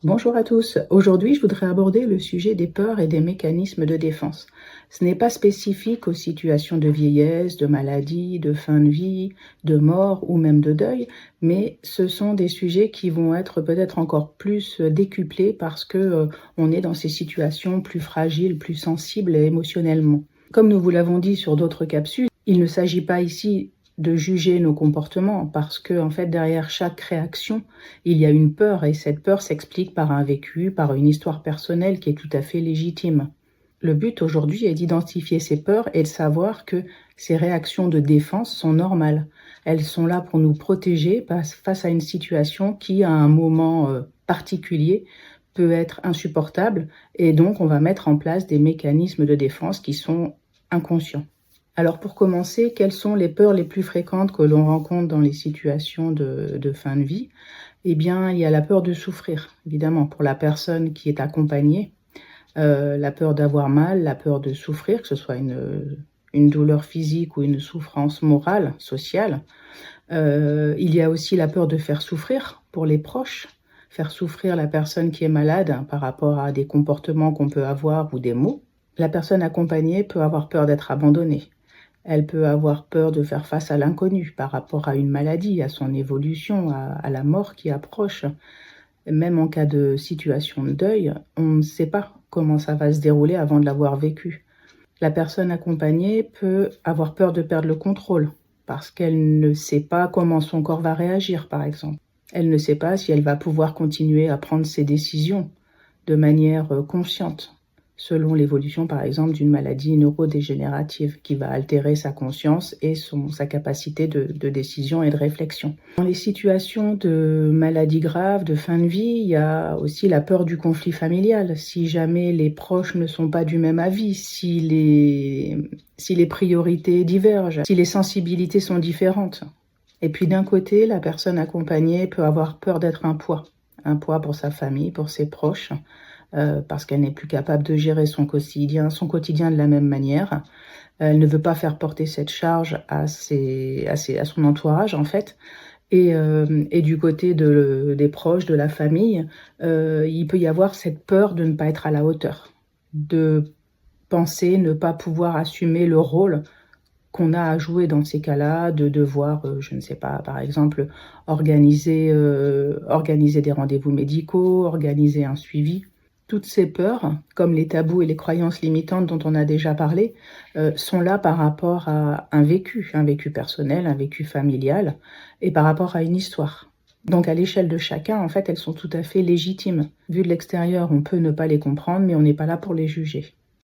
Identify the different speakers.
Speaker 1: Bonjour à tous. Aujourd'hui, je voudrais aborder le sujet des peurs et des mécanismes de défense. Ce n'est pas spécifique aux situations de vieillesse, de maladie, de fin de vie, de mort ou même de deuil, mais ce sont des sujets qui vont être peut-être encore plus décuplés parce que on est dans ces situations plus fragiles, plus sensibles émotionnellement. Comme nous vous l'avons dit sur d'autres capsules, il ne s'agit pas ici de juger nos comportements parce que en fait derrière chaque réaction il y a une peur et cette peur s'explique par un vécu, par une histoire personnelle qui est tout à fait légitime. Le but aujourd'hui est d'identifier ces peurs et de savoir que ces réactions de défense sont normales. Elles sont là pour nous protéger face à une situation qui, à un moment particulier, peut être insupportable et donc on va mettre en place des mécanismes de défense qui sont inconscients. Alors pour commencer, quelles sont les peurs les plus fréquentes que l'on rencontre dans les situations de fin de vie? Eh bien, il y a la peur de souffrir, évidemment, pour la personne qui est accompagnée, la peur d'avoir mal, la peur de souffrir, que ce soit une douleur physique ou une souffrance morale, sociale. Il y a aussi la peur de faire souffrir pour les proches, faire souffrir la personne qui est malade par rapport à des comportements qu'on peut avoir ou des mots. La personne accompagnée peut avoir peur d'être abandonnée. Elle peut avoir peur de faire face à l'inconnu par rapport à une maladie, à son évolution, à la mort qui approche. Même en cas de situation de deuil, on ne sait pas comment ça va se dérouler avant de l'avoir vécu. La personne accompagnée peut avoir peur de perdre le contrôle parce qu'elle ne sait pas comment son corps va réagir, par exemple. Elle ne sait pas si elle va pouvoir continuer à prendre ses décisions de manière consciente, selon l'évolution, par exemple, d'une maladie neurodégénérative qui va altérer sa conscience et sa capacité de décision et de réflexion. Dans les situations de maladie grave, de fin de vie, il y a aussi la peur du conflit familial. Si jamais les proches ne sont pas du même avis, si les priorités divergent, si les sensibilités sont différentes. Et puis d'un côté, la personne accompagnée peut avoir peur d'être un poids pour sa famille, pour ses proches, parce qu'elle n'est plus capable de gérer son quotidien de la même manière. Elle ne veut pas faire porter cette charge à son entourage, en fait. Et du côté des proches, de la famille, il peut y avoir cette peur de ne pas être à la hauteur, de penser ne pas pouvoir assumer le rôle qu'on a à jouer dans ces cas-là, de devoir, je ne sais pas, par exemple, organiser des rendez-vous médicaux, organiser un suivi. Toutes ces peurs, comme les tabous et les croyances limitantes dont on a déjà parlé, sont là par rapport à un vécu personnel, un vécu familial, et par rapport à une histoire. Donc à l'échelle de chacun, en fait, elles sont tout à fait légitimes. Vues de l'extérieur, on peut ne pas les comprendre, mais on n'est pas là pour les juger.